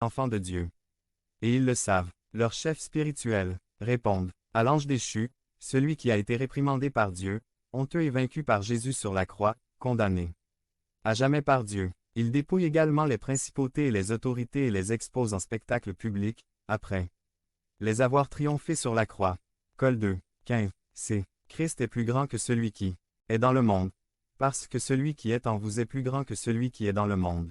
enfants de Dieu. Et ils le savent. Leurs chefs spirituels répondent à l'ange déchu, celui qui a été réprimandé par Dieu, honteux et vaincu par Jésus sur la croix, condamné à jamais par Dieu. Il dépouille également les principautés et les autorités et les expose en spectacle public, après les avoir triomphés sur la croix. Col 2, 15, c. Christ est plus grand que celui qui est dans le monde, parce que celui qui est en vous est plus grand que celui qui est dans le monde.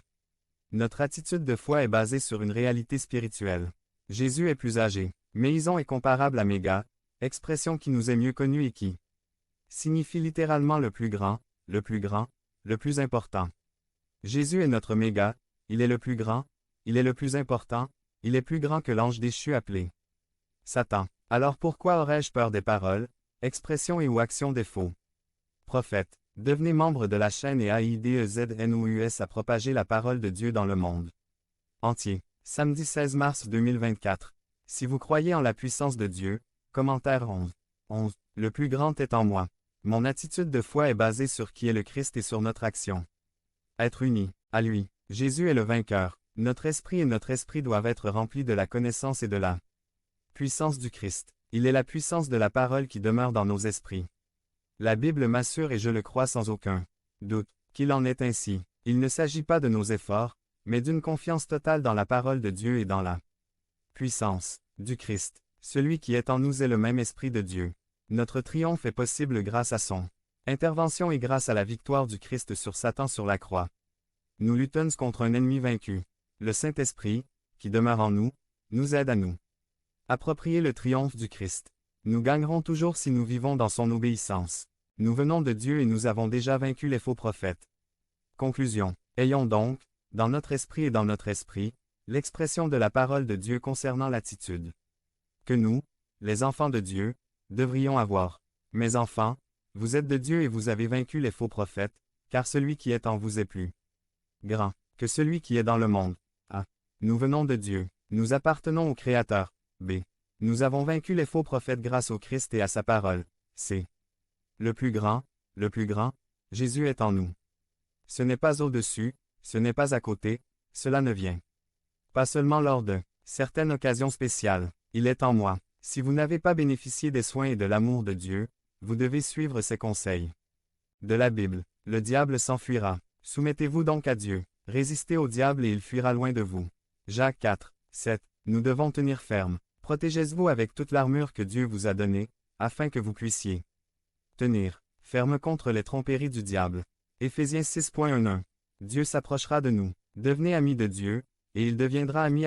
Notre attitude de foi est basée sur une réalité spirituelle. Jésus est plus âgé. Méison est comparable à méga, expression qui nous est mieux connue et qui signifie littéralement le plus grand, le plus grand, le plus important. Jésus est notre méga, il est le plus grand, il est le plus important, il est plus grand que l'ange déchu appelé Satan. Alors pourquoi aurais-je peur des paroles, expressions et ou actions des faux prophètes? Devenez membre de la chaîne et AIDEZNOUS à propager la parole de Dieu dans le monde entier. Samedi 16 mars 2024. Si vous croyez en la puissance de Dieu, commentaire 11. 11. Le plus grand est en moi. Mon attitude de foi est basée sur qui est le Christ et sur notre action. Être unis à lui. Jésus est le vainqueur. Notre esprit doivent être remplis de la connaissance et de la puissance du Christ. Il est la puissance de la parole qui demeure dans nos esprits. La Bible m'assure et je le crois sans aucun doute, qu'il en est ainsi. Il ne s'agit pas de nos efforts, mais d'une confiance totale dans la parole de Dieu et dans la puissance du Christ. Celui qui est en nous est le même esprit de Dieu. Notre triomphe est possible grâce à son intervention et grâce à la victoire du Christ sur Satan sur la croix. Nous luttons contre un ennemi vaincu. Le Saint-Esprit, qui demeure en nous, nous aide à nous approprier le triomphe du Christ. Nous gagnerons toujours si nous vivons dans son obéissance. Nous venons de Dieu et nous avons déjà vaincu les faux prophètes. Conclusion. Ayons donc, dans notre esprit et dans notre esprit, l'expression de la parole de Dieu concernant l'attitude que nous, les enfants de Dieu, devrions avoir. Mes enfants, vous êtes de Dieu et vous avez vaincu les faux prophètes, car celui qui est en vous est plus grand que celui qui est dans le monde. A. Nous venons de Dieu. Nous appartenons au Créateur. B. Nous avons vaincu les faux prophètes grâce au Christ et à sa parole. C. Le plus grand, Jésus est en nous. Ce n'est pas au-dessus, ce n'est pas à côté, cela ne vient pas seulement lors de certaines occasions spéciales. Il est en moi. Si vous n'avez pas bénéficié des soins et de l'amour de Dieu, vous devez suivre ses conseils de la Bible. Le diable s'enfuira. Soumettez-vous donc à Dieu. Résistez au diable et il fuira loin de vous. Jacques 4, 7. Nous devons tenir ferme. Protégez-vous avec toute l'armure que Dieu vous a donnée, afin que vous puissiez tenir ferme contre les tromperies du diable. Éphésiens 6.1. Dieu s'approchera de nous. Devenez amis de Dieu, et il deviendra ami